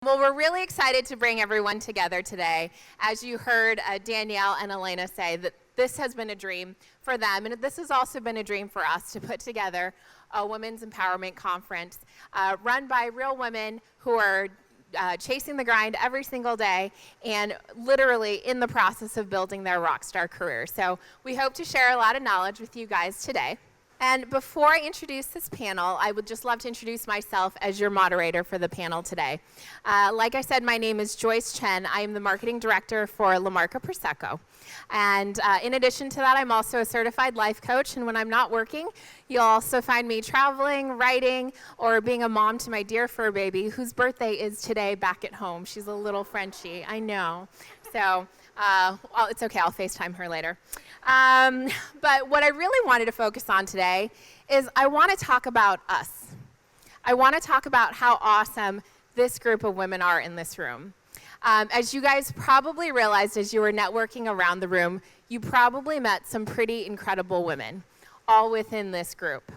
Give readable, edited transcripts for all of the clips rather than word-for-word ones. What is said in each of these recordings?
Well, we're really excited to bring everyone together today. As you heard Danielle and Elena say, that this has been a dream for them, and this has also been a dream for us to put together a women's empowerment conference run by real women who are chasing the grind every single day and literally in the process of building their rock star career. So we hope to share a lot of knowledge with you guys today. And before I introduce this panel, I would just love to introduce myself as your moderator for the panel today. Like I said, my name is Joyce Chen. I am the marketing director for La Marca Prosecco. And in addition to that, I'm also a certified life coach. And when I'm not working, you'll also find me traveling, writing, or being a mom to my dear fur baby, whose birthday is today back at home. She's a little Frenchie, I know. So it's okay, I'll FaceTime her later. But what I really wanted to focus on today is I want to talk about us. I want to talk about how awesome this group of women are in this room. As you guys probably realized as you were networking around the room, you probably met some pretty incredible women, all within this group.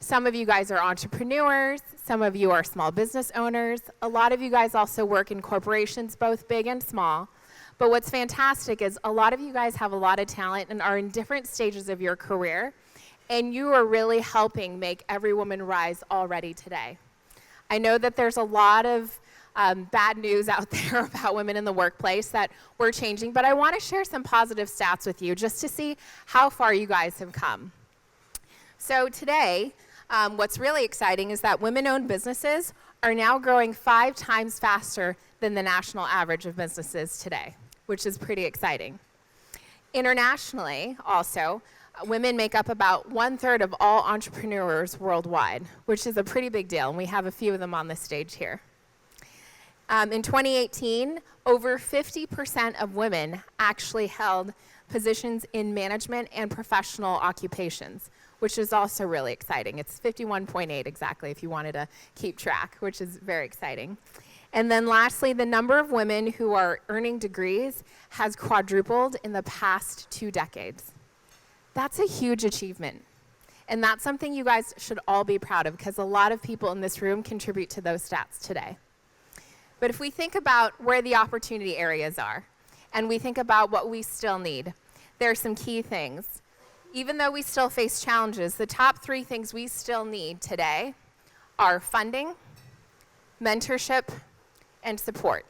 Some of you guys are entrepreneurs, some of you are small business owners, a lot of you guys also work in corporations, both big and small. But what's fantastic is a lot of you guys have a lot of talent and are in different stages of your career, and you are really helping make every woman rise already today. I know that there's a lot of bad news out there about women in the workplace that we're changing, but I want to share some positive stats with you just to see how far you guys have come. So today, what's really exciting is that women-owned businesses are now growing 5 times faster than the national average of businesses today, which is pretty exciting. Internationally, also, women make up about 1/3 of all entrepreneurs worldwide, which is a pretty big deal, and we have a few of them on the stage here. In 2018, over 50% of women actually held positions in management and professional occupations, which is also really exciting. It's 51.8 exactly if you wanted to keep track, which is very exciting. And then lastly, the number of women who are earning degrees has quadrupled in the past 2 decades. That's a huge achievement. And that's something you guys should all be proud of because a lot of people in this room contribute to those stats today. But if we think about where the opportunity areas are, and we think about what we still need, there are some key things. Even though we still face challenges, the top 3 things we still need today are funding, mentorship, and support.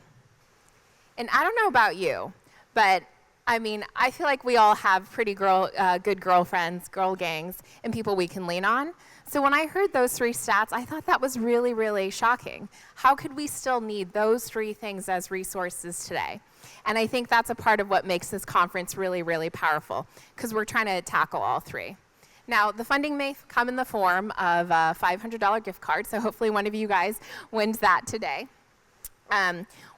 And I don't know about you, but I mean, I feel like we all have pretty good girlfriends, girl gangs, and people we can lean on. So when I heard those 3 stats, I thought that was really, really shocking. How could we still need those 3 things as resources today? And I think that's a part of what makes this conference really, really powerful, because we're trying to tackle all 3. Now, the funding may come in the form of a $500 gift card, so hopefully one of you guys wins that today.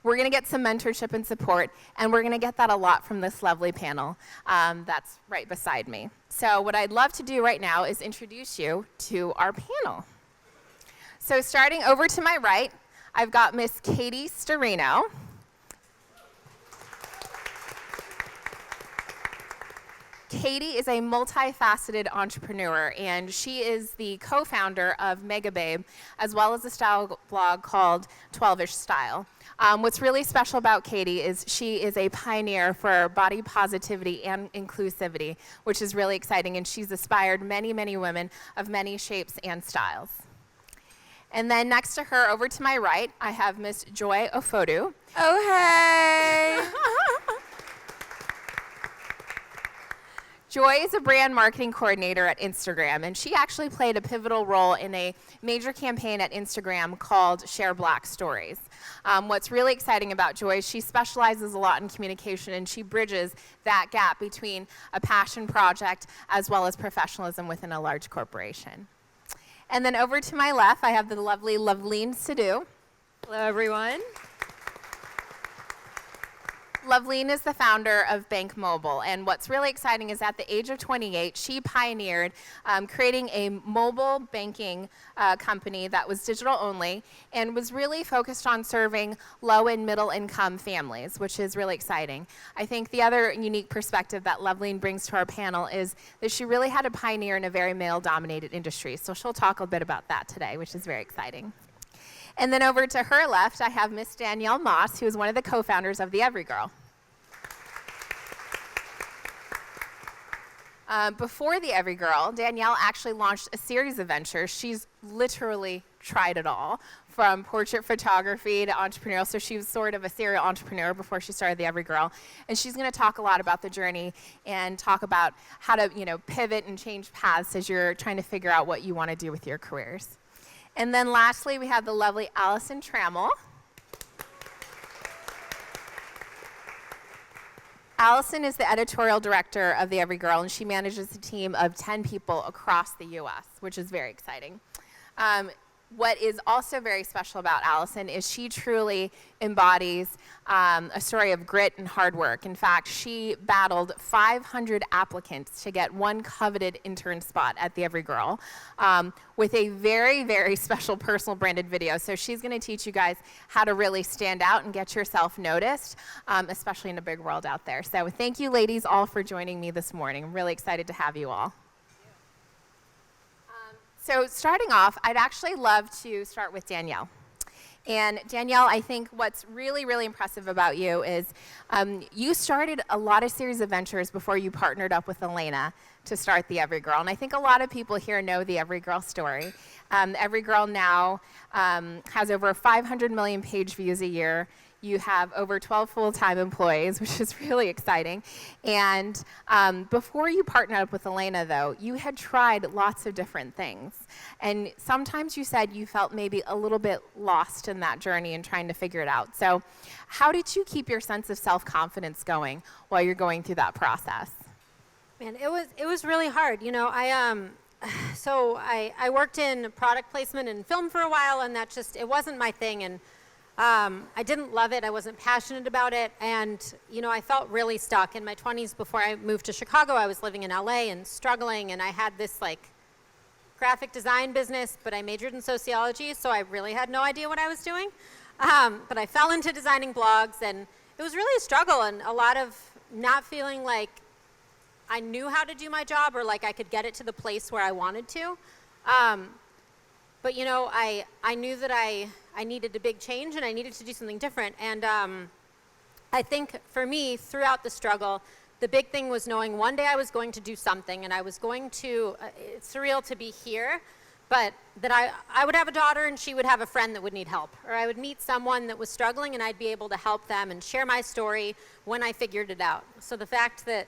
We're going to get some mentorship and support, and we're going to get that a lot from this lovely panel that's right beside me. So what I'd love to do right now is introduce you to our panel. So starting over to my right, I've got Miss Katie Storino. Katie is a multifaceted entrepreneur, and she is the co-founder of Mega Babe, as well as a style blog called 12ish Style. What's really special about Katie is she is a pioneer for body positivity and inclusivity, which is really exciting, and she's inspired many, many women of many shapes and styles. And then next to her, over to my right, I have Miss Joy Ofodu. Oh, hey! Joy is a brand marketing coordinator at Instagram, and she actually played a pivotal role in a major campaign at Instagram called Share Black Stories. What's really exciting about Joy is she specializes a lot in communication, and she bridges that gap between a passion project as well as professionalism within a large corporation. And then over to my left, I have the lovely Loveline Sidhu. Hello, everyone. Loveline is the founder of Bank Mobile, and what's really exciting is at the age of 28, she pioneered creating a mobile banking company that was digital only and was really focused on serving low and middle income families, which is really exciting. I think the other unique perspective that Loveline brings to our panel is that she really had to pioneer in a very male-dominated industry, so she'll talk a bit about that today, which is very exciting. And then over to her left, I have Miss Danielle Moss, who is one of the co-founders of the Everygirl. Before the Everygirl, Danielle actually launched a series of ventures. She's literally tried it all, from portrait photography to entrepreneurial. So she was sort of a serial entrepreneur before she started the Everygirl. And she's going to talk a lot about the journey and talk about how to, pivot and change paths as you're trying to figure out what you want to do with your careers. And then lastly, we have the lovely Allison Trammell. Allison is the editorial director of the Everygirl, and she manages a team of 10 people across the U.S., which is very exciting. What is also very special about Allison is she truly embodies a story of grit and hard work. In fact, she battled 500 applicants to get one coveted intern spot at the Everygirl with a very, very special personal branded video. So she's going to teach you guys how to really stand out and get yourself noticed, especially in a big world out there. So thank you, ladies, all for joining me this morning. I'm really excited to have you all. So starting off, I'd actually love to start with Danielle. And Danielle, I think what's really, really impressive about you is you started a lot of series of ventures before you partnered up with Elena to start the Everygirl. And I think a lot of people here know the Everygirl story. Everygirl now has over 500 million page views a year. You have over 12 full-time employees, which is really exciting. And before you partnered up with Elena, though, you had tried lots of different things. And sometimes you said you felt maybe a little bit lost in that journey and trying to figure it out. So how did you keep your sense of self-confidence going while you're going through that process? Man, it was really hard. I worked in product placement and film for a while, and it wasn't my thing. And I didn't love it. I wasn't passionate about it. And, I felt really stuck. In my 20s, before I moved to Chicago, I was living in LA and struggling. And I had this graphic design business, but I majored in sociology, so I really had no idea what I was doing. But I fell into designing blogs, and it was really a struggle and a lot of not feeling like I knew how to do my job or like I could get it to the place where I wanted to. But I knew that I needed a big change and I needed to do something different. And I think for me, throughout the struggle, the big thing was knowing one day I was going to do something and I was going to, it's surreal to be here, but that I would have a daughter and she would have a friend that would need help. Or I would meet someone that was struggling and I'd be able to help them and share my story when I figured it out. So the fact that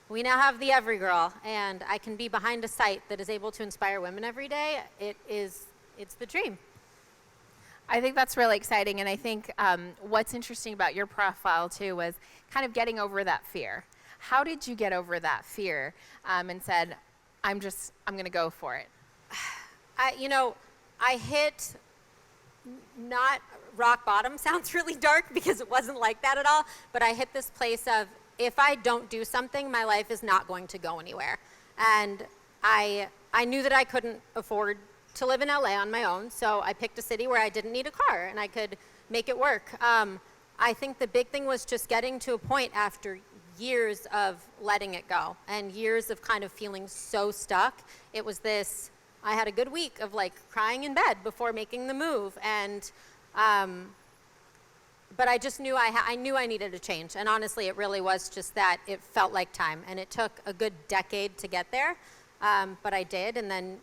we now have the Everygirl, and I can be behind a site that is able to inspire women every day. It's the dream. I think that's really exciting, and I think what's interesting about your profile too was kind of getting over that fear. How did you get over that fear and said, I'm going to go for it? I hit not rock bottom. Sounds really dark because it wasn't like that at all, but I hit this place of, if I don't do something, my life is not going to go anywhere. And I knew that I couldn't afford to live in LA on my own, so I picked a city where I didn't need a car and I could make it work. I think the big thing was just getting to a point after years of letting it go and years of kind of feeling so stuck. It was this, I had a good week of crying in bed before making the move, and but I just knew I knew I needed a change. And honestly, it really was just that it felt like time. And it took a good decade to get there. But I did. And then,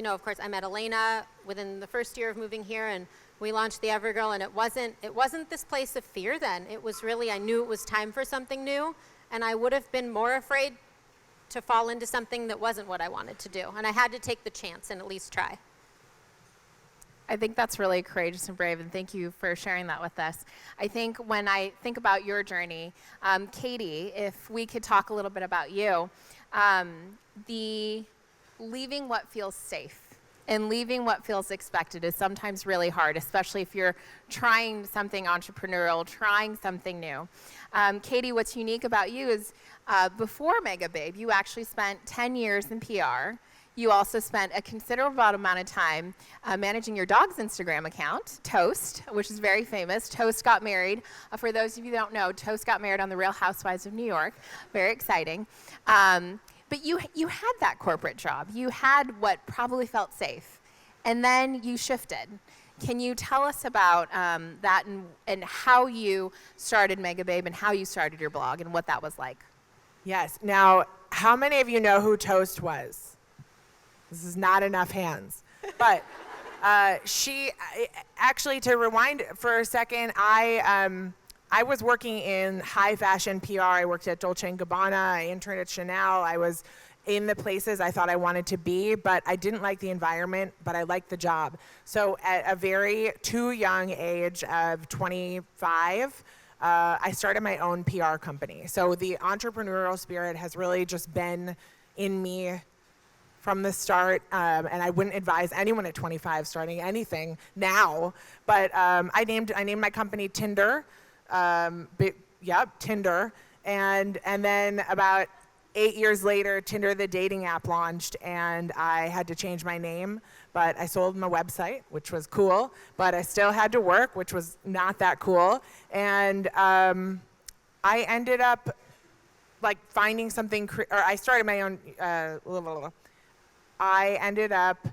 of course, I met Elena within the first year of moving here. And we launched the Everygirl. And it wasn't this place of fear then. It was really, I knew it was time for something new. And I would have been more afraid to fall into something that wasn't what I wanted to do. And I had to take the chance and at least try. I think that's really courageous and brave, and thank you for sharing that with us. I think when I think about your journey, Katie, if we could talk a little bit about you, the leaving what feels safe and leaving what feels expected is sometimes really hard, especially if you're trying something entrepreneurial, trying something new. Katie, what's unique about you is before Mega Babe, you actually spent 10 years in PR. You also spent a considerable amount of time managing your dog's Instagram account, Toast, which is very famous. Toast got married. For those of you who don't know, Toast got married on The Real Housewives of New York. Very exciting. But you had that corporate job. You had what probably felt safe. And then you shifted. Can you tell us about that and how you started Mega Babe and how you started your blog and what that was like? Yes. Now, how many of you know who Toast was? This is not enough hands. But actually, to rewind for a second, I was working in high fashion PR. I worked at Dolce & Gabbana. I interned at Chanel. I was in the places I thought I wanted to be, but I didn't like the environment, but I liked the job. So at a very too young age of 25, I started my own PR company. So the entrepreneurial spirit has really just been in me from the start, and I wouldn't advise anyone at 25 starting anything now. But I named my company Tinder. Tinder, and then about 8 years later, Tinder, the dating app, launched, and I had to change my name. But I sold my website, which was cool. But I still had to work, which was not that cool. And I ended up like finding something. I started my own. I ended up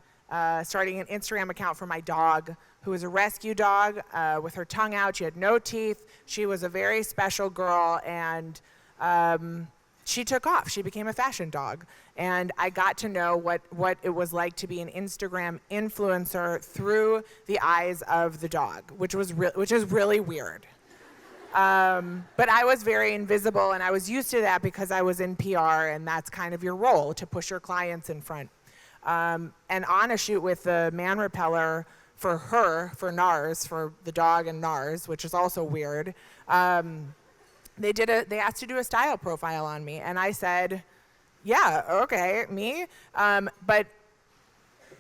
starting an Instagram account for my dog, who was a rescue dog with her tongue out. She had no teeth. She was a very special girl, and she took off. She became a fashion dog. And I got to know what it was like to be an Instagram influencer through the eyes of the dog, which is really weird. But I was very invisible, and I was used to that because I was in PR, and that's kind of your role, to push your clients in front. And on a shoot with the man repeller for NARS, for the dog and NARS, which is also weird, they asked to do a style profile on me, and I said, yeah, okay, me. But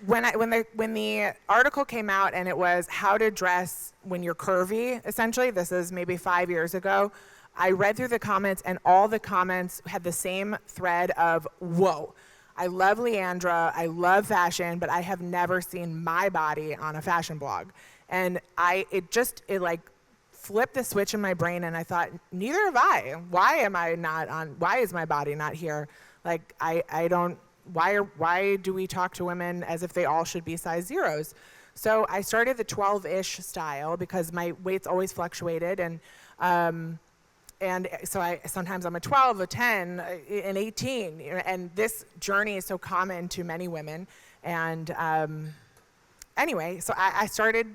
when the article came out and it was how to dress when you're curvy, essentially, this is maybe 5 years ago, I read through the comments, and all the comments had the same thread of, whoa, I love Leandra, I love fashion, but I have never seen my body on a fashion blog. And it like flipped the switch in my brain, and I thought, neither have I. Why is my body not here? Like, why do we talk to women as if they all should be size zeros? So I started the 12-ish style because my weight's always fluctuated, and so sometimes I'm a 12, a 10, an 18, and this journey is so common to many women. And anyway, so I started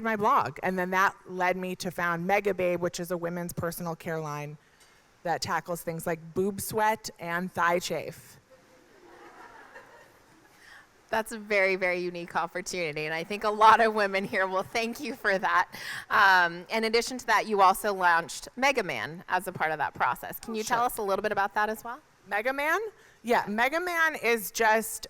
my blog, and then that led me to found Mega Babe, which is a women's personal care line that tackles things like boob sweat and thigh chafe. That's a very, very unique opportunity, and I think a lot of women here will thank you for that. In addition to that, you also launched Mega Man as a part of that process. Can you tell us a little bit about that as well? Mega Man? Yeah, Mega Man is just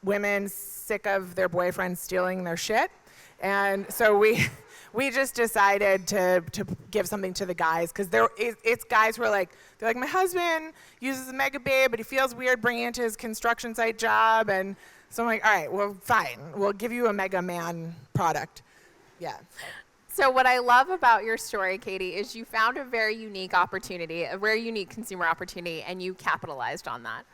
women sick of their boyfriends stealing their shit. And so we just decided to give something to the guys, because it's guys who are like, they're like, my husband uses a Mega Babe, but he feels weird bringing it to his construction site job. And so I'm like, all right, well, fine. We'll give you a Mega Man product. Yeah. So what I love about your story, Katie, is you found a very unique opportunity, a very unique consumer opportunity, and you capitalized on that.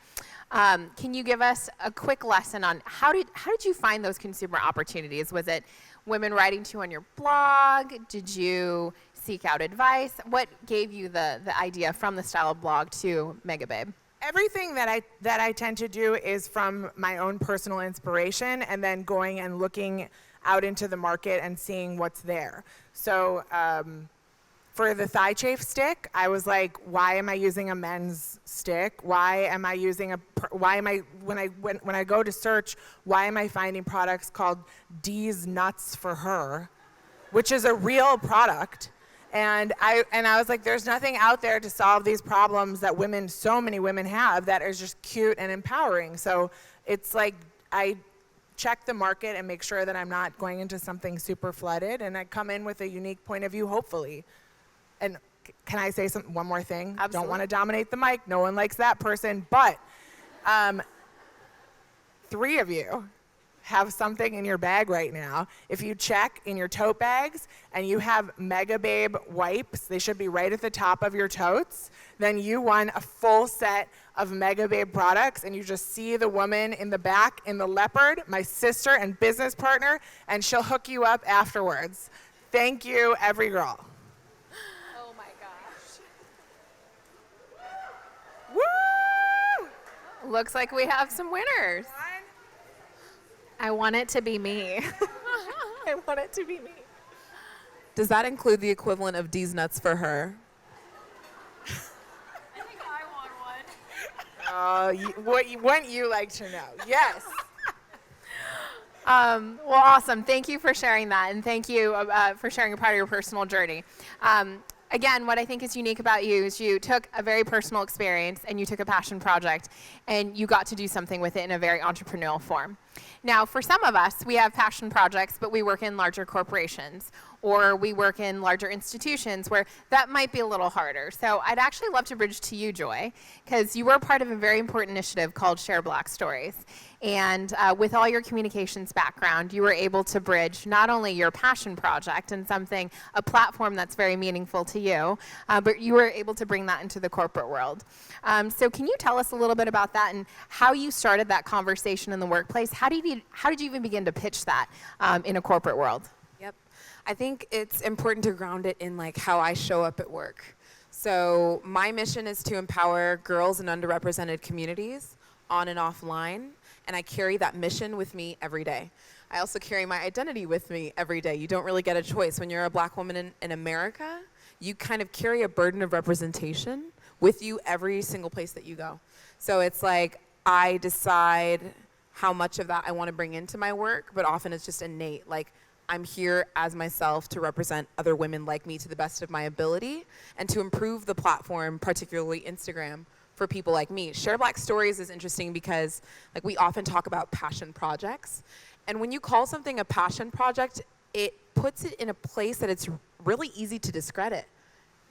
Can you give us a quick lesson on how did you find those consumer opportunities? Was it women writing to you on your blog? Did you seek out advice? What gave you the idea from the style blog to Mega Babe? Everything that I tend to do is from my own personal inspiration, and then going and looking out into the market and seeing what's there. So for the thigh chafe stick, I was like, why am I using a men's stick? When I go to search, why am I finding products called D's Nuts for Her, which is a real product? And I was like, there's nothing out there to solve these problems that so many women have, that is just cute and empowering. So it's like, I check the market and make sure that I'm not going into something super flooded, and I come in with a unique point of view, hopefully. And can I say one more thing? Absolutely. Don't want to dominate the mic. No one likes that person. But 3 of you have something in your bag right now. If you check in your tote bags and you have Mega Babe wipes, they should be right at the top of your totes, then you won a full set of Mega Babe products, and you just see the woman in the back in the leopard, my sister and business partner, and she'll hook you up afterwards. Thank you, Everygirl. Oh my gosh. Woo! Looks like we have some winners. I want it to be me. I want it to be me. Does that include the equivalent of D's nuts for her? I think I want one. Wouldn't you like to know? Yes. Well, awesome. Thank you for sharing that, and thank you for sharing a part of your personal journey. Again, what I think is unique about you is you took a very personal experience and you took a passion project and you got to do something with it in a very entrepreneurial form. Now, for some of us, we have passion projects, but we work in larger corporations or we work in larger institutions where that might be a little harder. So I'd actually love to bridge to you, Joy, because you were part of a very important initiative called Share Black Stories. And with all your communications background, you were able to bridge not only your passion project and a platform that's very meaningful to you, but you were able to bring that into the corporate world. So can you tell us a little bit about that and how you started that conversation in the workplace? How did you even begin to pitch that in a corporate world? Yep. I think it's important to ground it in like how I show up at work. So my mission is to empower girls in underrepresented communities on and offline. And I carry that mission with me every day. I also carry my identity with me every day. You don't really get a choice. When you're a black woman in America, you kind of carry a burden of representation with you every single place that you go. So it's like I decide how much of that I want to bring into my work, but often it's just innate. Like I'm here as myself to represent other women like me to the best of my ability and to improve the platform, particularly Instagram, for people like me. Share Black Stories is interesting because like we often talk about passion projects. And when you call something a passion project, it puts it in a place that it's really easy to discredit.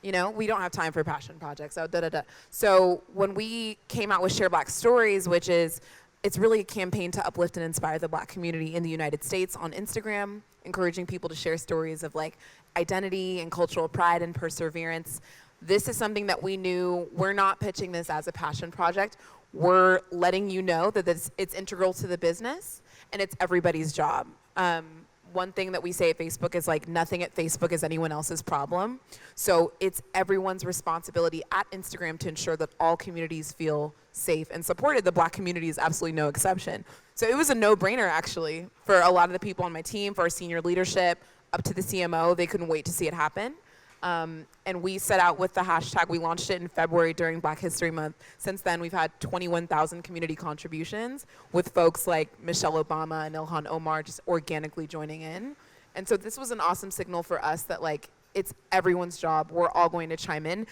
You know, we don't have time for passion projects. So when we came out with Share Black Stories, which is, it's really a campaign to uplift and inspire the Black community in the United States on Instagram, encouraging people to share stories of like identity and cultural pride and perseverance. This is something that we knew, we're not pitching this as a passion project. We're letting you know that it's integral to the business and it's everybody's job. One thing that we say at Facebook is like nothing at Facebook is anyone else's problem. So it's everyone's responsibility at Instagram to ensure that all communities feel safe and supported. The Black community is absolutely no exception. So it was a no-brainer actually for a lot of the people on my team, for our senior leadership, up to the CMO. They couldn't wait to see it happen. And we set out with the hashtag. We launched it in February during Black History Month. Since then, we've had 21,000 community contributions with folks like Michelle Obama and Ilhan Omar just organically joining in. And so this was an awesome signal for us that like it's everyone's job. We're all going to chime in.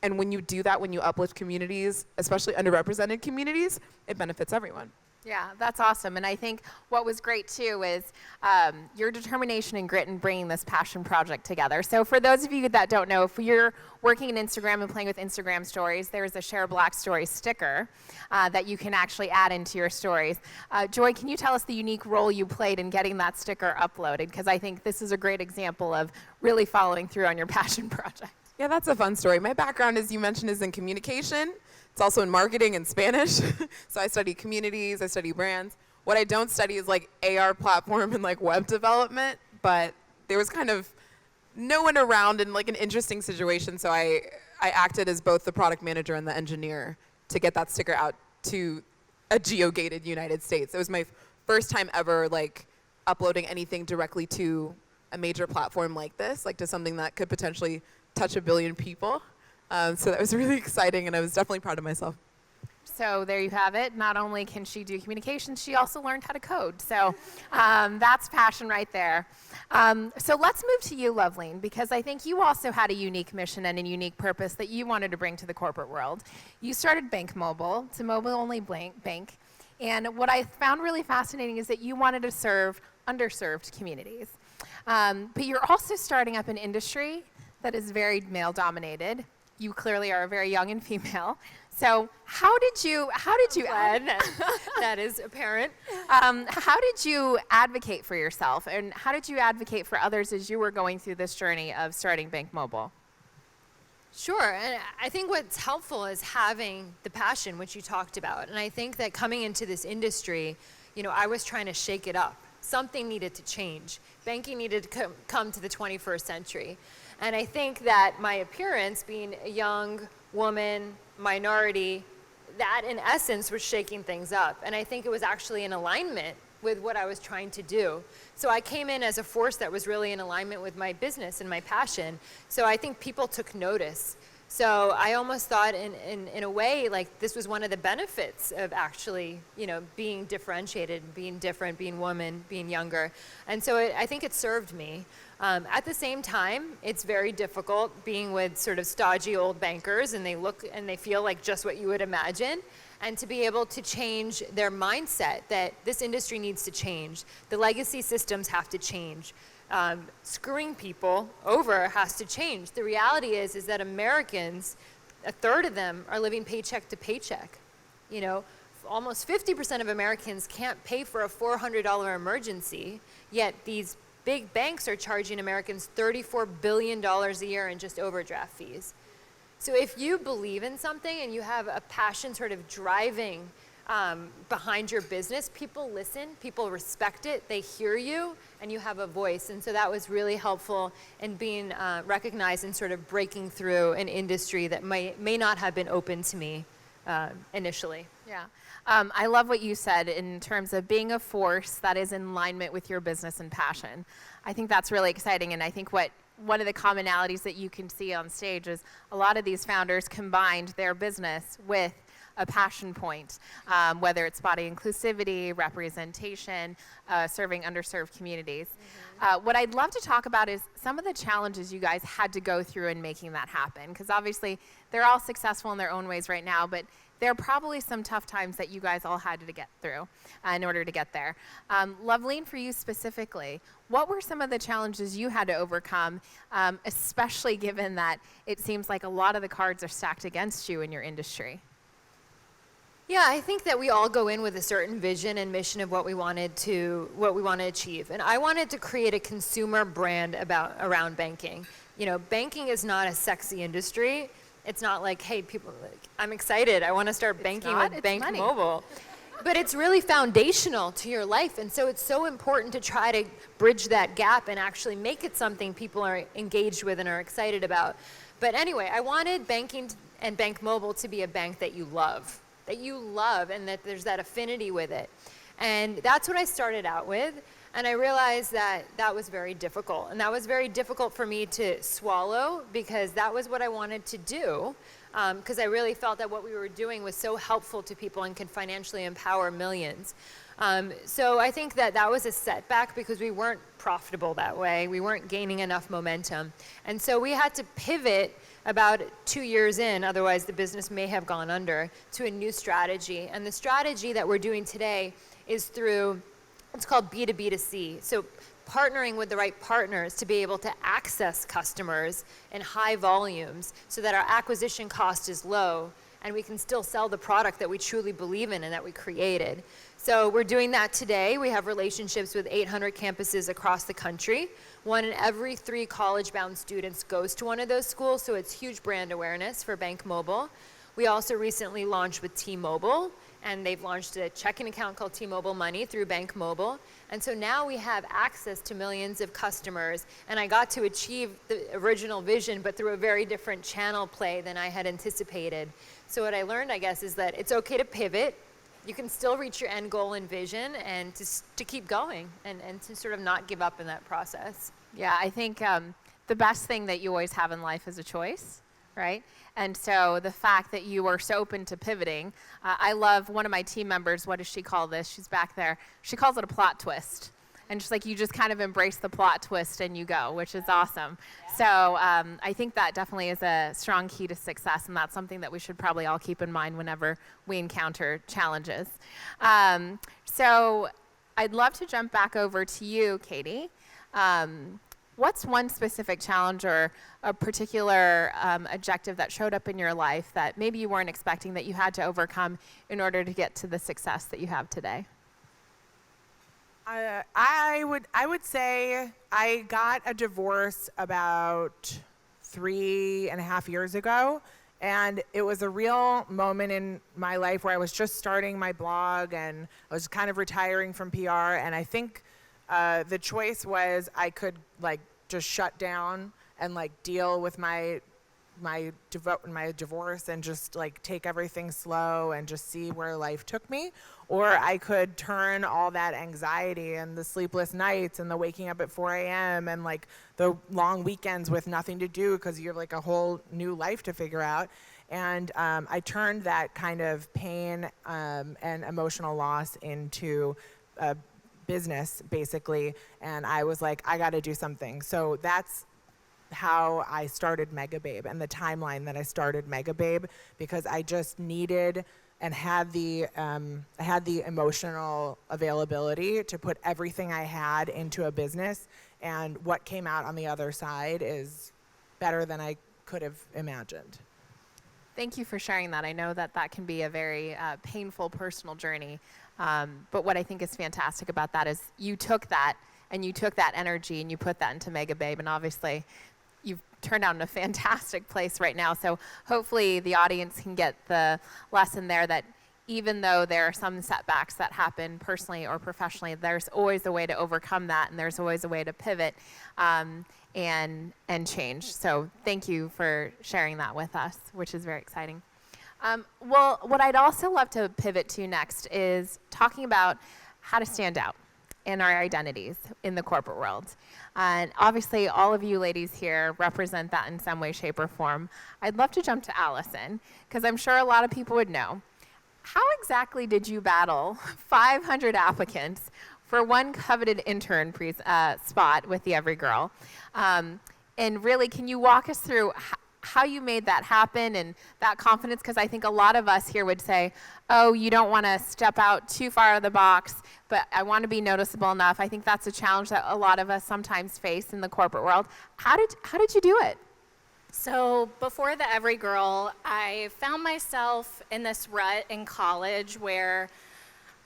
And when you do that, when you uplift communities, especially underrepresented communities, it benefits everyone. Yeah, that's awesome. And I think what was great too is your determination and grit in bringing this passion project together. So for those of you that don't know, if you're working in Instagram and playing with Instagram stories, there's a Share Black Stories sticker that you can actually add into your stories. Joy, can you tell us the unique role you played in getting that sticker uploaded? Because I think this is a great example of really following through on your passion project. Yeah, that's a fun story. My background, as you mentioned, is in communication. It's also in marketing and Spanish. So I study communities, I study brands. What I don't study is like AR platform and like web development, but there was kind of no one around in like an interesting situation. So I acted as both the product manager and the engineer to get that sticker out to a geo-gated United States. It was my first time ever like uploading anything directly to a major platform like this, like to something that could potentially touch 1 billion people. So that was really exciting, and I was definitely proud of myself. So there you have it. Not only can she do communications, she also learned how to code. So that's passion right there. So let's move to you, Loveline, because I think you also had a unique mission and a unique purpose that you wanted to bring to the corporate world. You started Bank Mobile. It's a mobile-only bank. And what I found really fascinating is that you wanted to serve underserved communities. But you're also starting up an industry that is very male-dominated. You clearly are very young and female. So how did you Glad that is apparent. how did you advocate for yourself, and how did you advocate for others as you were going through this journey of starting Bank Mobile? Sure, and I think what's helpful is having the passion, which you talked about. And I think that coming into this industry, I was trying to shake it up. Something needed to change. Banking needed to come to the 21st century. And I think that my appearance, being a young woman, minority, that in essence was shaking things up. And I think it was actually in alignment with what I was trying to do. So I came in as a force that was really in alignment with my business and my passion. So I think people took notice. So I almost thought in a way like this was one of the benefits of actually, being differentiated, being different, being woman, being younger. And so I think it served me. At the same time, it's very difficult being with sort of stodgy old bankers, and they look and they feel like just what you would imagine. And to be able to change their mindset that this industry needs to change. The legacy systems have to change. Screwing people over has to change. The reality is that Americans, a third of them are living paycheck to paycheck. Almost 50% of Americans can't pay for a $400 emergency, yet these big banks are charging Americans $34 billion a year in just overdraft fees. So if you believe in something and you have a passion sort of driving behind your business, people listen, people respect it, they hear you, and you have a voice. And so that was really helpful in being recognized and sort of breaking through an industry that may not have been open to me initially. Yeah. I love what you said in terms of being a force that is in alignment with your business and passion. I think that's really exciting, and I think one of the commonalities that you can see on stage is a lot of these founders combined their business with a passion point, whether it's body inclusivity, representation, serving underserved communities. What I'd love to talk about is some of the challenges you guys had to go through in making that happen, because obviously they're all successful in their own ways right now, but there are probably some tough times that you guys all had to get through in order to get there. Loveline, for you specifically, what were some of the challenges you had to overcome, especially given that it seems like a lot of the cards are stacked against you in your industry? Yeah, I think that we all go in with a certain vision and mission of what we want to achieve. And I wanted to create a consumer brand around banking. Banking is not a sexy industry. It's not like, hey, people, I'm excited. I want to start banking with Bank Mobile. But it's really foundational to your life. And so it's so important to try to bridge that gap and actually make it something people are engaged with and are excited about. But anyway, I wanted banking and Bank Mobile to be a bank that you love, and that there's that affinity with it. And that's what I started out with. And I realized that that was very difficult. And that was very difficult for me to swallow, because that was what I wanted to do. Because I really felt that what we were doing was so helpful to people and could financially empower millions. So I think that was a setback, because we weren't profitable that way. We weren't gaining enough momentum. And so we had to pivot about 2 years in, otherwise the business may have gone under, to a new strategy. And the strategy that we're doing today is through, it's called B2B2C. So partnering with the right partners to be able to access customers in high volumes so that our acquisition cost is low and we can still sell the product that we truly believe in and that we created. So we're doing that today. We have relationships with 800 campuses across the country. 1 in every 3 college-bound students goes to one of those schools, so it's huge brand awareness for Bank Mobile. We also recently launched with T-Mobile, and they've launched a checking account called T-Mobile Money through Bank Mobile. And so now we have access to millions of customers, and I got to achieve the original vision, but through a very different channel play than I had anticipated. So what I learned, I guess, is that it's okay to pivot. You can still reach your end goal and vision, and to keep going and to sort of not give up in that process. Yeah, I think the best thing that you always have in life is a choice, right? And so the fact that you were so open to pivoting, I love one of my team members, what does she call this? She's back there. She calls it a plot twist. And just like you just kind of embrace the plot twist and you go, which is awesome. Yeah. So I think that definitely is a strong key to success, and that's something that we should probably all keep in mind whenever we encounter challenges. So I'd love to jump back over to you, Katie. what's one specific challenge or a particular objective that showed up in your life that maybe you weren't expecting that you had to overcome in order to get to the success that you have today? I would say I got a divorce about 3.5 years ago, and it was a real moment in my life where I was just starting my blog and I was kind of retiring from PR, and I think the choice was I could like just shut down and like deal with my divorce and just like take everything slow and just see where life took me, or I could turn all that anxiety and the sleepless nights and the waking up at 4 a.m. and like the long weekends with nothing to do because you have like a whole new life to figure out. And I turned that kind of pain and emotional loss into business, basically. And I was like, I got to do something. So that's how I started Mega Babe and the timeline that I started Mega Babe, because I just needed and had the emotional availability to put everything I had into a business, and what came out on the other side is better than I could have imagined. Thank you for sharing that. I know that that can be a very painful personal journey, but what I think is fantastic about that is you took that and you took that energy and you put that into Mega Babe, and obviously you've turned out in a fantastic place right now. So hopefully the audience can get the lesson there that even though there are some setbacks that happen personally or professionally, there's always a way to overcome that, and there's always a way to pivot and change. So thank you for sharing that with us, which is very exciting. Well, what I'd also love to pivot to next is talking about how to stand out in our identities in the corporate world. And obviously, all of you ladies here represent that in some way, shape, or form. I'd love to jump to Allison, because I'm sure a lot of people would know. How exactly did you battle 500 applicants for one coveted intern spot with the Everygirl? And really, can you walk us through how you made that happen and that confidence? Because I think a lot of us here would say, oh, you don't want to step out too far out of the box, but I want to be noticeable enough. I think that's a challenge that a lot of us sometimes face in the corporate world. How did you do it? So before the Everygirl, I found myself in this rut in college where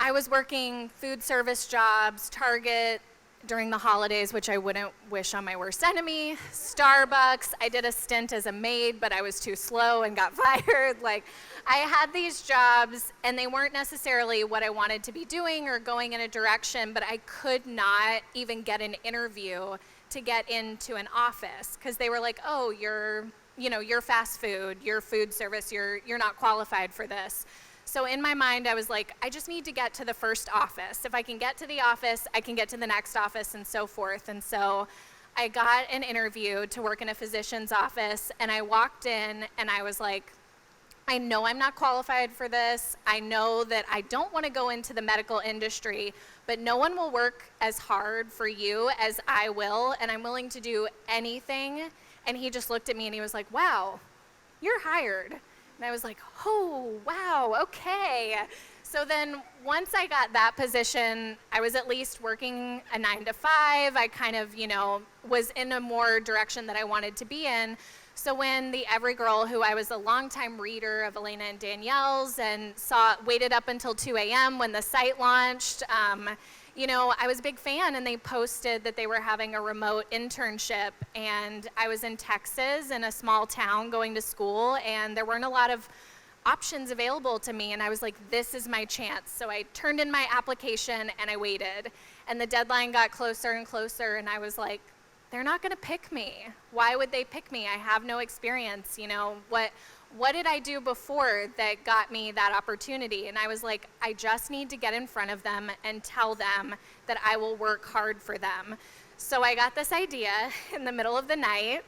I was working food service jobs, Target during the holidays, which I wouldn't wish on my worst enemy, Starbucks. I did a stint as a maid, but I was too slow and got fired. Like, I had these jobs, and they weren't necessarily what I wanted to be doing or going in a direction, but I could not even get an interview to get into an office because they were like, oh, you're fast food, you're food service, you're not qualified for this. So in my mind, I was like, I just need to get to the first office. If I can get to the office, I can get to the next office and so forth. And so I got an interview to work in a physician's office, and I walked in and I was like, I know I'm not qualified for this. I know that I don't want to go into the medical industry, but no one will work as hard for you as I will, and I'm willing to do anything. And he just looked at me and he was like, wow, you're hired. And I was like, oh, wow, okay. So then once I got that position, I was at least working a 9 to 5. I kind of, was in a more direction that I wanted to be in. So when the Everygirl, who I was a longtime reader of Elena and Danielle's and waited up until 2 a.m. when the site launched, I was a big fan, and they posted that they were having a remote internship, and I was in Texas in a small town going to school, and there weren't a lot of options available to me, and I was like, this is my chance. So I turned in my application and I waited, and the deadline got closer and closer, and I was like, they're not going to pick me. Why would they pick me? I have no experience. What did I do before that got me that opportunity? And I was like, I just need to get in front of them and tell them that I will work hard for them. So I got this idea in the middle of the night,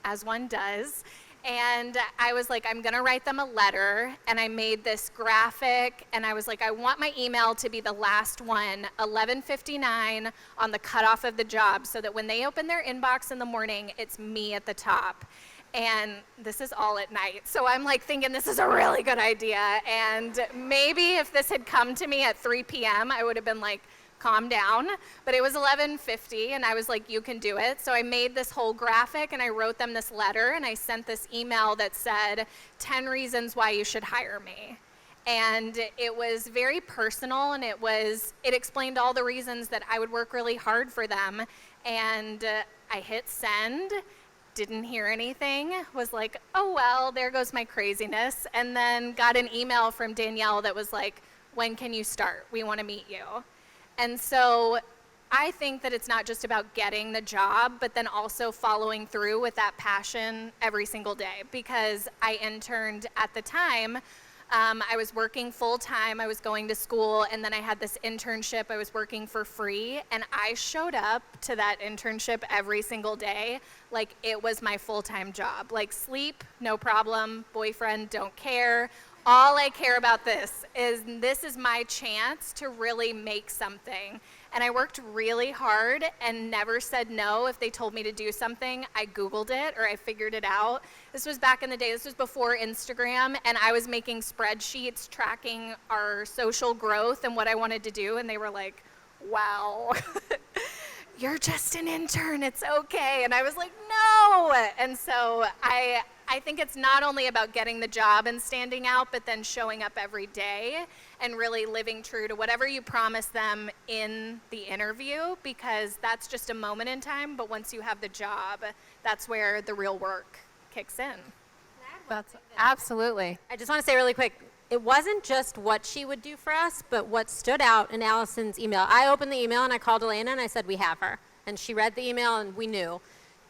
as one does, and I was like, I'm gonna write them a letter, and I made this graphic, and I was like, I want my email to be the last one, 11:59 on the cutoff of the job, so that when they open their inbox in the morning, it's me at the top. And this is all at night. So I'm like thinking this is a really good idea. And maybe if this had come to me at 3 p.m., I would have been like, calm down. But it was 11:50, and I was like, you can do it. So I made this whole graphic, and I wrote them this letter, and I sent this email that said 10 reasons why you should hire me. And it was very personal, and it explained all the reasons that I would work really hard for them. And I hit send, didn't hear anything, was like, oh well, there goes my craziness. And then got an email from Danielle that was like, when can you start? We want to meet you. And so I think that it's not just about getting the job, but then also following through with that passion every single day. Because I interned at the time, I was working full time, I was going to school, and then I had this internship. I was working for free, and I showed up to that internship every single day like it was my full-time job. Like sleep, no problem, boyfriend, don't care. All I care about this is my chance to really make something. And I worked really hard and never said no if they told me to do something. I Googled it or I figured it out. This was back in the day. This was before Instagram, and I was making spreadsheets tracking our social growth and what I wanted to do, and they were like, wow, you're just an intern, it's okay. And I was like, no. And so I think it's not only about getting the job and standing out, but then showing up every day and really living true to whatever you promise them in the interview, because that's just a moment in time. But once you have the job, that's where the real work kicks in. That's absolutely. I just want to say really quick, it wasn't just what she would do for us, but what stood out in Allison's email. I opened the email and I called Elena and I said, we have her. And she read the email and we knew.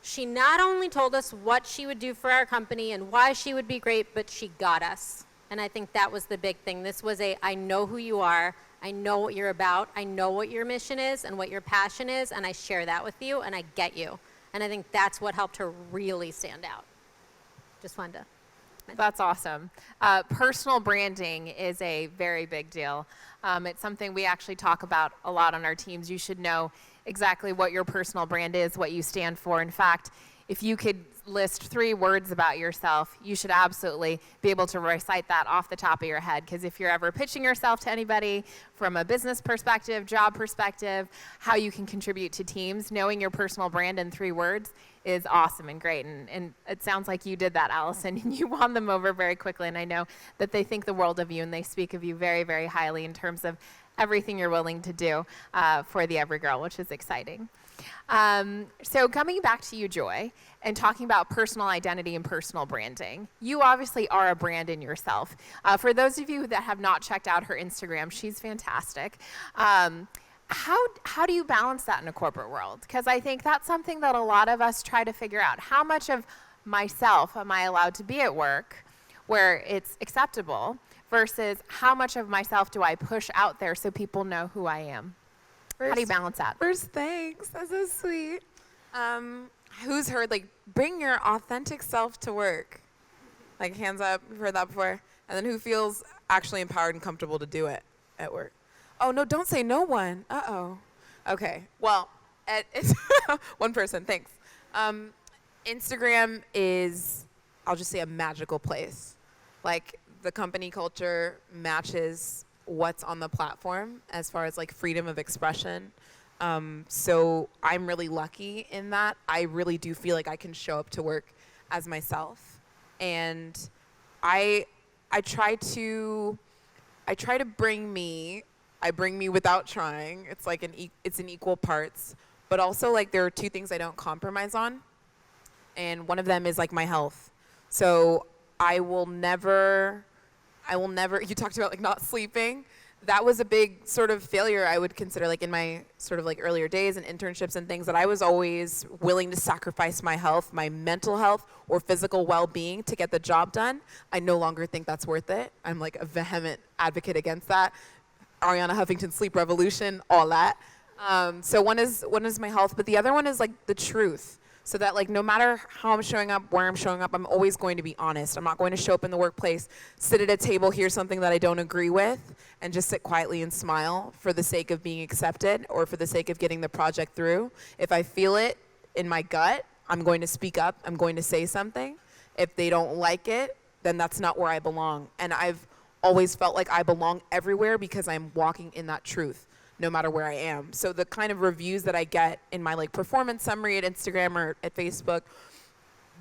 She not only told us what she would do for our company and why she would be great, but she got us. And I think that was the big thing. This was I know who you are, I know what you're about, I know what your mission is and what your passion is, and I share that with you, and I get you. And I think that's what helped her really stand out. Just wanted to. That's awesome. Personal branding is a very big deal. It's something we actually talk about a lot on our teams. You should know exactly what your personal brand is, what you stand for. In fact, if you could list 3 words about yourself, you should absolutely be able to recite that off the top of your head. Because if you're ever pitching yourself to anybody from a business perspective, job perspective, how you can contribute to teams, knowing your personal brand in 3 words is awesome and great. And it sounds like you did that, Allison, and you won them over very quickly. And I know that they think the world of you and they speak of you very, very highly in terms of everything you're willing to do for the Everygirl, which is exciting. So coming back to you, Joy, and talking about personal identity and personal branding, you obviously are a brand in yourself. For those of you that have not checked out her Instagram, she's fantastic. How do you balance that in a corporate world? Because I think that's something that a lot of us try to figure out. How much of myself am I allowed to be at work where it's acceptable versus how much of myself do I push out there so people know who I am? How do you balance that? First, thanks. That's so sweet. Who's heard, like, bring your authentic self to work? Like, hands up. We've heard that before. And then who feels actually empowered and comfortable to do it at work? Oh, no, don't say no one. Uh-oh. Okay. Well, it's one person. Thanks. Instagram is, I'll just say, a magical place. Like, the company culture matches what's on the platform as far as like freedom of expression. So I'm really lucky in that. I really do feel like I can show up to work as myself. And I try to bring me, I bring me without trying. It's like it's in equal parts. But also like there are 2 things I don't compromise on. And one of them is like my health. So I will never, you talked about like not sleeping. That was a big sort of failure I would consider like in my sort of like earlier days and internships and things, that I was always willing to sacrifice my health, my mental health or physical well-being to get the job done. I no longer think that's worth it. I'm like a vehement advocate against that. Ariana Huffington, Sleep Revolution, all that. So one is my health, but the other one is like the truth. So that like no matter how I'm showing up, where I'm showing up, I'm always going to be honest. I'm not going to show up in the workplace, sit at a table, hear something that I don't agree with, and just sit quietly and smile for the sake of being accepted or for the sake of getting the project through. If I feel it in my gut, I'm going to speak up. I'm going to say something. If they don't like it, then that's not where I belong. And I've always felt like I belong everywhere because I'm walking in that truth. no matter where I am. So the kind of reviews that I get in my like performance summary at Instagram or at Facebook,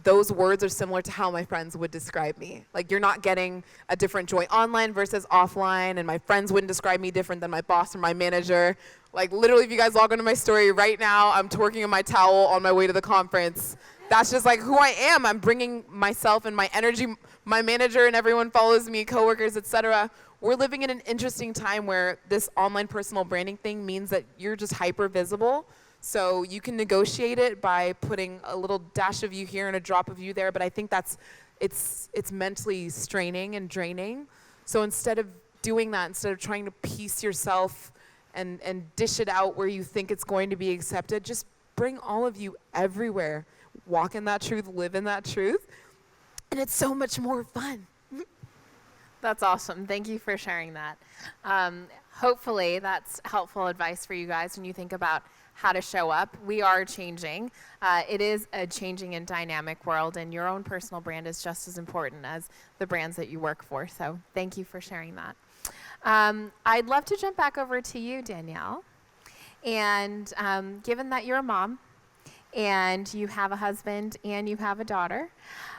those words are similar to how my friends would describe me. Like, you're not getting a different joy online versus offline, and my friends wouldn't describe me different than my boss or my manager. Like, literally, if you guys log onto my story right now, I'm twerking in my towel on my way to the conference. That's just like who I am. I'm bringing myself and my energy. My manager and everyone follows me, coworkers, etc. We're living in an interesting time where this online personal branding thing means that you're just hyper visible. So you can negotiate it by putting a little dash of you here and a drop of you there, but I think it's mentally straining and draining. So instead of doing that, instead of trying to piece yourself and dish it out where you think it's going to be accepted, just bring all of you everywhere. Walk in that truth, live in that truth, and it's so much more fun. That's awesome. Thank you for sharing that. Hopefully that's helpful advice for you guys when you think about how to show up. We are changing. It is a changing and dynamic world, and your own personal brand is just as important as the brands that you work for. So thank you for sharing that. I'd love to jump back over to you, Danielle. And given that you're a mom and you have a husband and you have a daughter,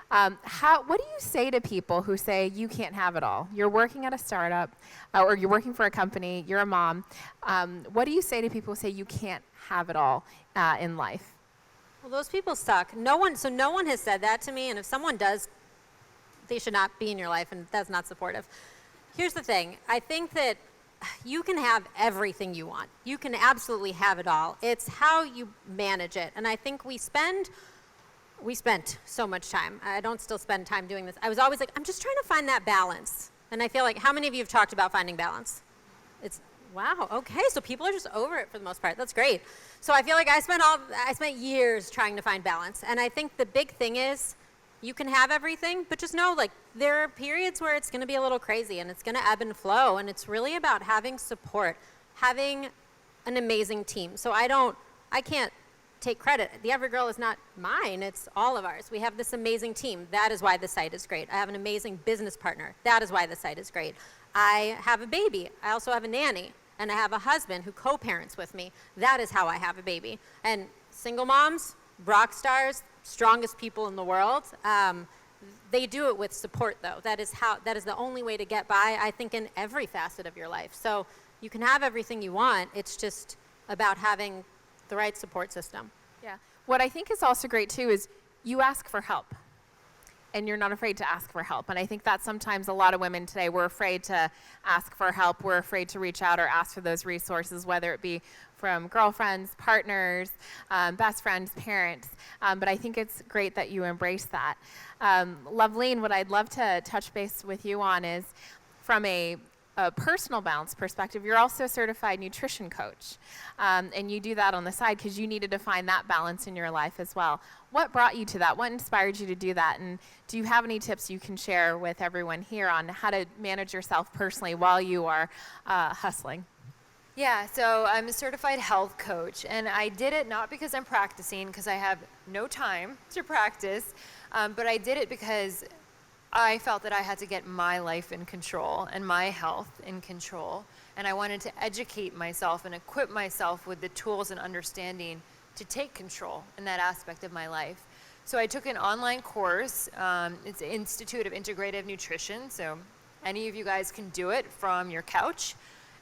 what do you say to people who say you can't have it all? You're working at a startup or you're working for a company, you're a mom. What do you say to people who say you can't have it all in life? Well, those people suck. No one has said that to me, and if someone does, they should not be in your life, and that's not supportive. Here's the thing. I think that you can have everything you want. You can absolutely have it all. It's how you manage it. And I think we spent so much time. I don't still spend time doing this. I was always like, I'm just trying to find that balance. And I feel like, how many of you have talked about finding balance? It's, wow, okay, so people are just over it for the most part. That's great. So I feel like I spent years trying to find balance. And I think the big thing is, you can have everything, but just know, like, there are periods where it's going to be a little crazy and it's going to ebb and flow, and it's really about having support, having an amazing team. So I can't take credit. The Everygirl is not mine, it's all of ours. We have this amazing team. That is why the site is great. I have an amazing business partner. That is why the site is great. I have a baby. I also have a nanny, and I have a husband who co-parents with me. That is how I have a baby. And single moms, rock stars, strongest people in the world, they do it with support, though. That is the only way to get by, I think, in every facet of your life. So you can have everything you want. It's just about having the right support system. Yeah. What I think is also great, too, is you ask for help. And you're not afraid to ask for help. And I think that sometimes a lot of women today, we're afraid to ask for help. We're afraid to reach out or ask for those resources, whether it be from girlfriends, partners, best friends, parents. But I think it's great that you embrace that. Loveline, what I'd love to touch base with you on is from a personal balance perspective, you're also a certified nutrition coach. And you do that on the side because you needed to find that balance in your life as well. What brought you to that? What inspired you to do that? And do you have any tips you can share with everyone here on how to manage yourself personally while you are hustling? Yeah, so I'm a certified health coach, and I did it not because I'm practicing, because I have no time to practice, but I did it because I felt that I had to get my life in control and my health in control, and I wanted to educate myself and equip myself with the tools and understanding to take control in that aspect of my life. So I took an online course. It's the Institute of Integrative Nutrition, so any of you guys can do it from your couch,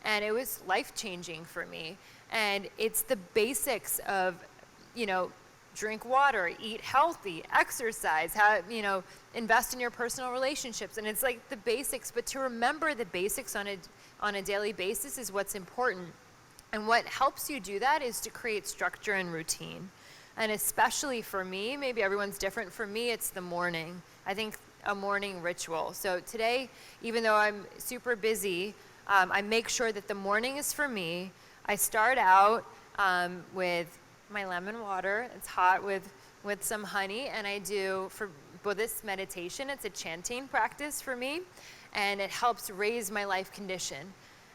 and it was life-changing for me. And it's the basics of, drink water, eat healthy, exercise, invest in your personal relationships. And it's like the basics, but to remember the basics on a daily basis is what's important. And what helps you do that is to create structure and routine. And especially for me, maybe everyone's different, for me it's the morning. I think a morning ritual. So today, even though I'm super busy, I make sure that the morning is for me. I start out with my lemon water. It's hot with some honey, and I do, for Buddhist meditation, it's a chanting practice for me, and it helps raise my life condition.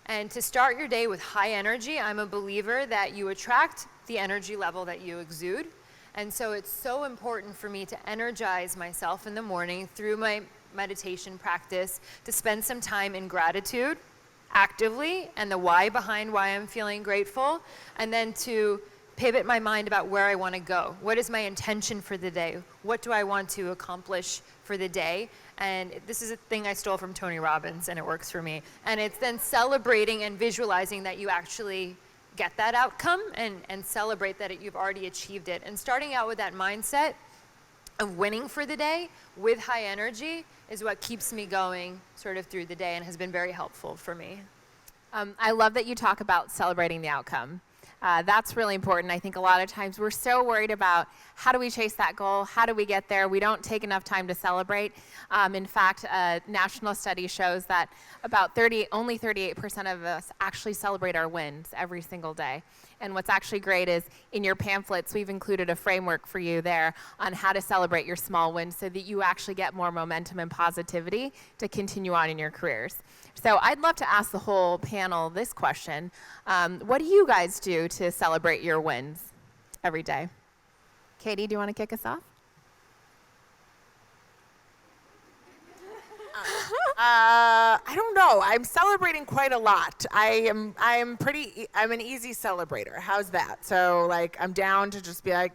And to start your day with high energy, I'm a believer that you attract the energy level that you exude. And so it's so important for me to energize myself in the morning through my meditation practice, to spend some time in gratitude. actively and the why behind why I'm feeling grateful, and then to pivot my mind about where I want to go. What is my intention for the day? What do I want to accomplish for the day? And this is a thing I stole from Tony Robbins, and it works for me. And it's then celebrating and visualizing that you actually get that outcome, and celebrate that you've already achieved it. And starting out with that mindset of winning for the day with high energy is what keeps me going sort of through the day and has been very helpful for me. I love that you talk about celebrating the outcome. That's really important. I think a lot of times we're so worried about how do we chase that goal, how do we get there. We don't take enough time to celebrate. In fact, a national study shows that about only 38% of us actually celebrate our wins every single day. And what's actually great is in your pamphlets, we've included a framework for you there on how to celebrate your small wins so that you actually get more momentum and positivity to continue on in your careers. So I'd love to ask the whole panel this question. What do you guys do to celebrate your wins every day? Katie, do you want to kick us off? I don't know. I'm celebrating quite a lot. I'm an easy celebrator. How's that? So like, I'm down to just be like,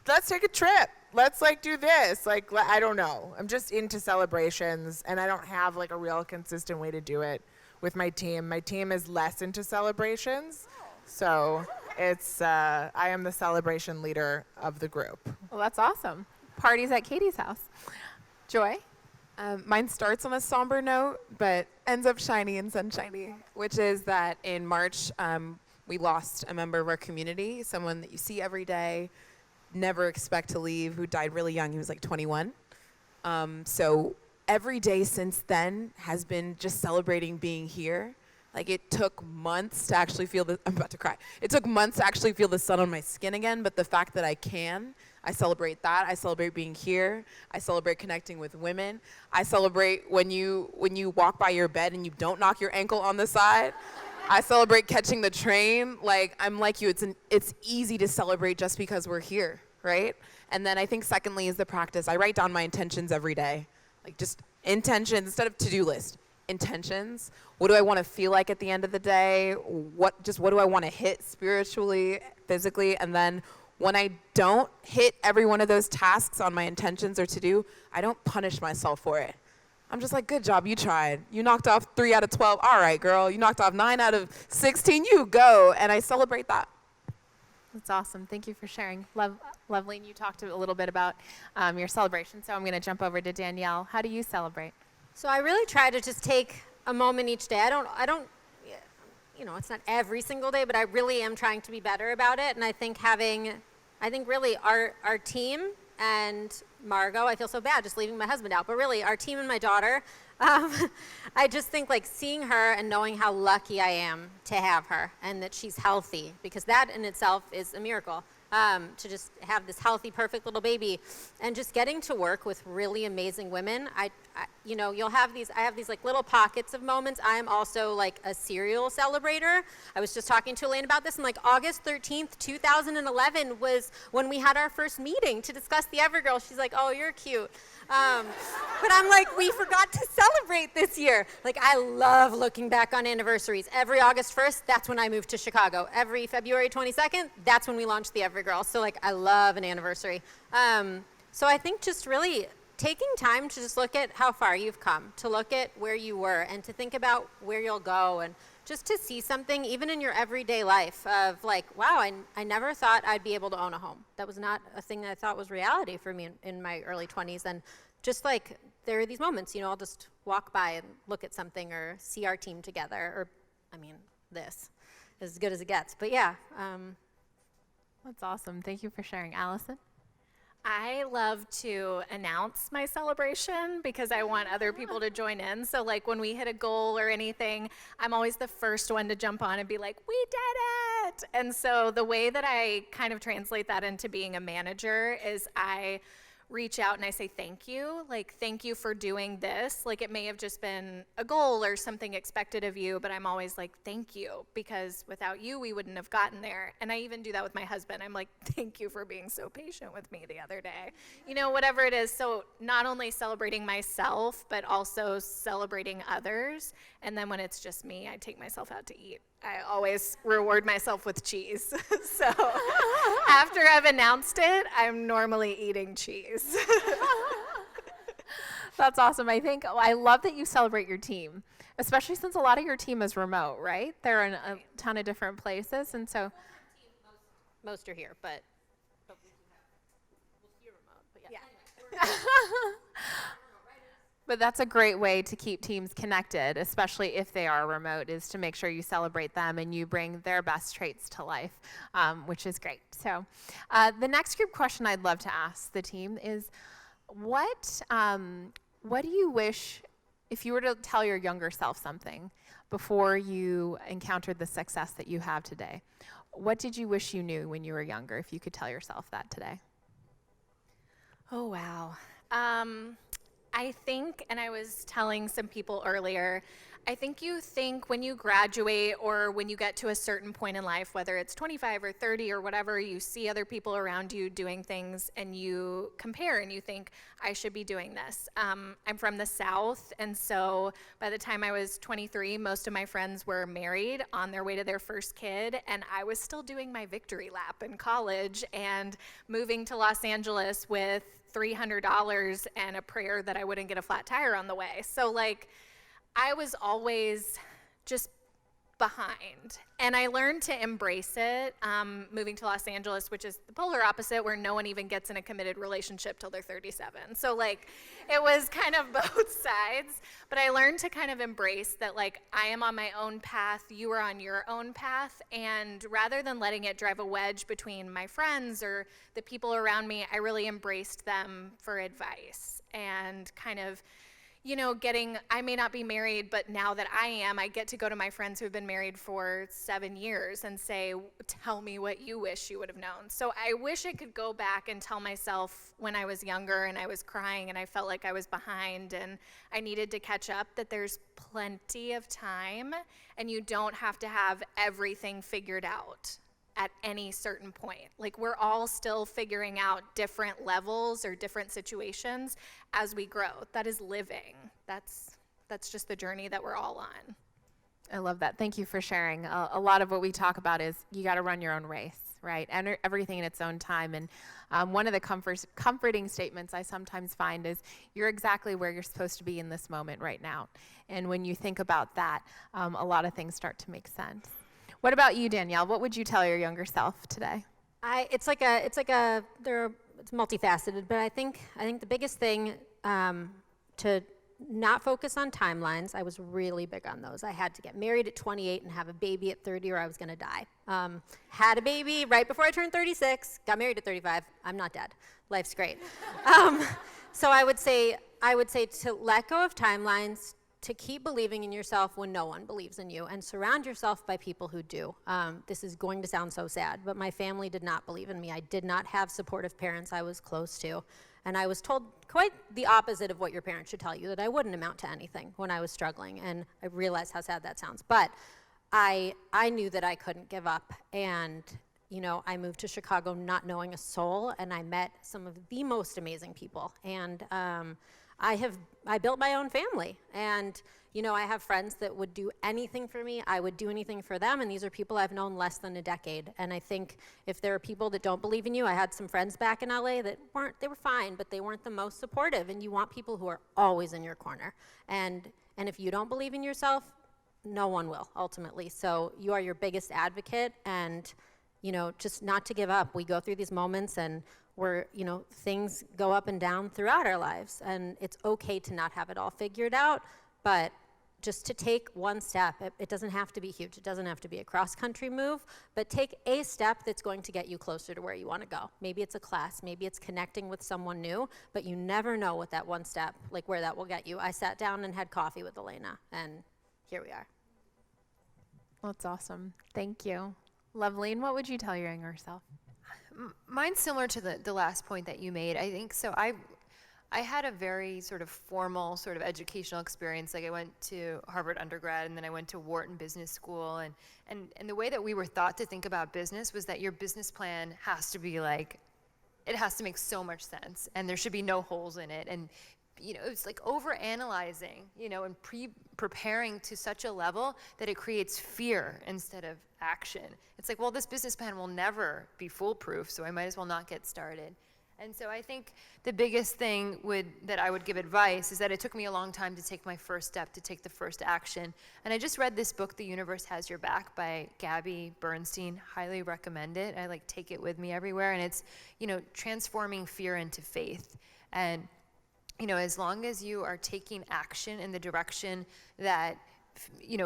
let's take a trip. Let's like do this. Like, I don't know. I'm just into celebrations, and I don't have like a real consistent way to do it with my team. My team is less into celebrations. So it's, I am the celebration leader of the group. Well, that's awesome. Parties at Katie's house. Joy? Mine starts on a somber note, but ends up shiny and sunshiny, which is that in March, we lost a member of our community, someone that you see every day, never expect to leave, who died really young. He was like 21. So every day since then has been just celebrating being here. Like, it took months to actually feel the, I'm about to cry. It took months to actually feel the sun on my skin again, but the fact that I celebrate that. I celebrate being here. I celebrate connecting with women. I celebrate when you walk by your bed and you don't knock your ankle on the side. I celebrate catching the train. Like, I'm like you, it's easy to celebrate just because we're here, right? And then I think secondly is the practice. I write down my intentions every day. Like, just intentions instead of to-do list. Intentions. What do I want to feel like at the end of the day? What do I want to hit spiritually, physically? And then when I don't hit every one of those tasks on my intentions or to do, I don't punish myself for it. I'm just like, good job, you tried. You knocked off 3 out of 12. All right, girl. You knocked off 9 out of 16. You go. And I celebrate that. That's awesome. Thank you for sharing. Lovely. And you talked a little bit about your celebration. So I'm going to jump over to Danielle. How do you celebrate? So I really try to just take a moment each day. I don't, it's not every single day, but I really am trying to be better about it. And I think really our team and Margot, I feel so bad just leaving my husband out, but really our team and my daughter, I just think like seeing her and knowing how lucky I am to have her and that she's healthy, because that in itself is a miracle. To just have this healthy, perfect little baby, and just getting to work with really amazing women. I have these like little pockets of moments. I am also like a serial celebrator. I was just talking to Elaine about this, and like August 13th, 2011 was when we had our first meeting to discuss the Everygirl. She's like, oh, you're cute. But I'm like, we forgot to celebrate this year. Like, I love looking back on anniversaries. Every August 1st, that's when I moved to Chicago. Every February 22nd, that's when we launched the Everygirl. So like, I love an anniversary. So I think just really taking time to just look at how far you've come, to look at where you were, and to think about where you'll go, and just to see something even in your everyday life of like, wow, I never thought I'd be able to own a home. That was not a thing that I thought was reality for me in my early 20s. And just like, there are these moments, I'll just walk by and look at something or see our team together, or, this is as good as it gets. But yeah. That's awesome. Thank you for sharing. Allison? I love to announce my celebration because I want other people to join in. So like when we hit a goal or anything, I'm always the first one to jump on and be like, we did it. And so the way that I kind of translate that into being a manager is I reach out and I say thank you. Like, thank you for doing this. Like, it may have just been a goal or something expected of you, but I'm always like, thank you, because without you, we wouldn't have gotten there. And I even do that with my husband. I'm like, thank you for being so patient with me the other day. You know, whatever it is. So not only celebrating myself, but also celebrating others. And then when it's just me, I take myself out to eat. I always reward myself with cheese. So after I've announced it, I'm normally eating cheese. That's awesome. I love that you celebrate your team, especially since a lot of your team is remote, right? They're in a ton of different places, and so Most are here, but we'll see remote. But yeah. but that's a great way to keep teams connected, especially if they are remote, is to make sure you celebrate them and you bring their best traits to life, which is great. So the next group question I'd love to ask the team is, what do you wish, if you were to tell your younger self something before you encountered the success that you have today, what did you wish you knew when you were younger, if you could tell yourself that today? Oh, wow. I think, and I was telling some people earlier, I think you think when you graduate or when you get to a certain point in life, whether it's 25 or 30 or whatever, you see other people around you doing things and you compare and you think, I should be doing this. I'm from the South, and so by the time I was 23, most of my friends were married, on their way to their first kid, and I was still doing my victory lap in college and moving to Los Angeles with $300 and a prayer that I wouldn't get a flat tire on the way. So like, I was always just behind, and I learned to embrace it moving to Los Angeles, which is the polar opposite, where no one even gets in a committed relationship till they're 37. So like, it was kind of both sides, but I learned to kind of embrace that, like, I am on my own path, you are on your own path, and rather than letting it drive a wedge between my friends or the people around me, I really embraced them for advice and kind of, you know, I may not be married, but now that I am, I get to go to my friends who have been married for 7 years and say, tell me what you wish you would have known. So I wish I could go back and tell myself when I was younger and I was crying and I felt like I was behind and I needed to catch up, that there's plenty of time and you don't have to have everything figured out at any certain point. Like, we're all still figuring out different levels or different situations as we grow. That is living. That's just the journey that we're all on. I love that. Thank you for sharing. A lot of what we talk about is you got to run your own race, right? And everything in its own time. And one of the comforting statements I sometimes find is, you're exactly where you're supposed to be in this moment right now. And when you think about that, a lot of things start to make sense. What about you, Danielle? What would you tell your younger self today? It's multifaceted, but I think the biggest thing to not focus on timelines. I was really big on those. I had to get married at 28 and have a baby at 30 or I was going to die. Had a baby right before I turned 36, got married at 35. I'm not dead. Life's great. So I would say to let go of timelines, to keep believing in yourself when no one believes in you, and surround yourself by people who do. This is going to sound so sad, but my family did not believe in me. I did not have supportive parents I was close to. And I was told quite the opposite of what your parents should tell you, that I wouldn't amount to anything when I was struggling. And I realized how sad that sounds. But I knew that I couldn't give up. And, you know, I moved to Chicago not knowing a soul, and I met some of the most amazing people. And I built my own family, and you know, I have friends that would do anything for me. I would do anything for them, and these are people I've known less than a decade. And I think if there are people that don't believe in you, I had some friends back in LA that they were fine, but they weren't the most supportive. And you want people who are always in your corner. And if you don't believe in yourself, no one will ultimately. So you are your biggest advocate, and you know, just not to give up. We go through these moments, and things go up and down throughout our lives, and it's okay to not have it all figured out, but just to take one step. It doesn't have to be huge. It doesn't have to be a cross-country move, but take a step that's going to get you closer to where you want to go. Maybe it's a class, maybe it's connecting with someone new, but you never know what that one step, like where that will get you. I sat down and had coffee with Elena, and here we are. Well, that's awesome. Thank you. Loveline, what would you tell your younger self? Mine's similar to the last point that you made. I think so. I had a very sort of formal sort of educational experience. Like I went to Harvard undergrad and then I went to Wharton Business School. And the way that we were taught to think about business was that your business plan has to be like, it has to make so much sense and there should be no holes in it. And it's like over analyzing, and preparing to such a level that it creates fear instead of action. It's like, well, this business plan will never be foolproof, so I might as well not get started. And so I think the biggest thing that I would give advice is that it took me a long time to take my first step, to take the first action. And I just read this book, The Universe Has Your Back by Gabby Bernstein. Highly recommend it. I take it with me everywhere. And it's, transforming fear into faith. And as long as you are taking action in the direction that,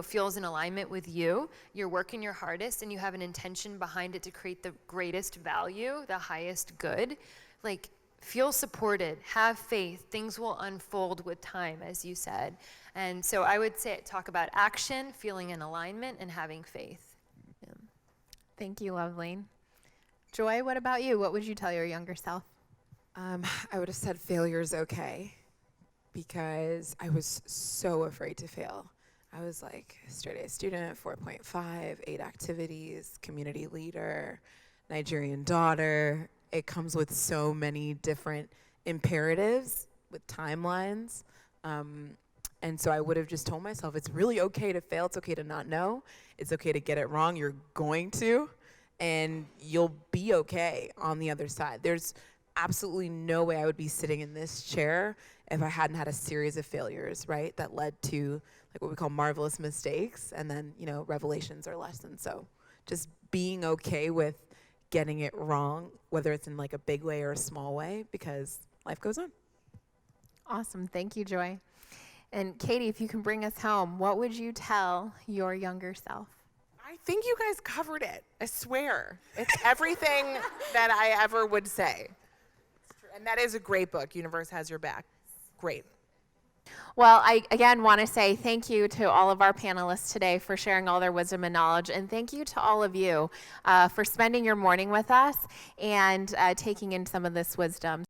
feels in alignment with you, you're working your hardest and you have an intention behind it to create the greatest value, the highest good, feel supported, have faith, things will unfold with time, as you said. And so I would talk about action, feeling in alignment, and having faith. Yeah. Thank you, Loveline. Joy, what about you? What would you tell your younger self? I would have said failure's okay because I was so afraid to fail. I was like straight A student, 4.5, 8 activities, community leader, Nigerian daughter. It comes with so many different imperatives with timelines. And so I would have just told myself, it's really okay to fail. It's okay to not know. It's okay to get it wrong. You're going to, and you'll be okay on the other side. There's absolutely no way I would be sitting in this chair if I hadn't had a series of failures, right? That led to what we call marvelous mistakes and then, revelations or lessons. So just being okay with getting it wrong, whether it's in a big way or a small way, because life goes on. Awesome. Thank you, Joy. And Katie, if you can bring us home, what would you tell your younger self? I think you guys covered it. I swear. It's everything that I ever would say. And that is a great book, Universe Has Your Back. Great. Well, I again want to say thank you to all of our panelists today for sharing all their wisdom and knowledge. And thank you to all of you for spending your morning with us and taking in some of this wisdom.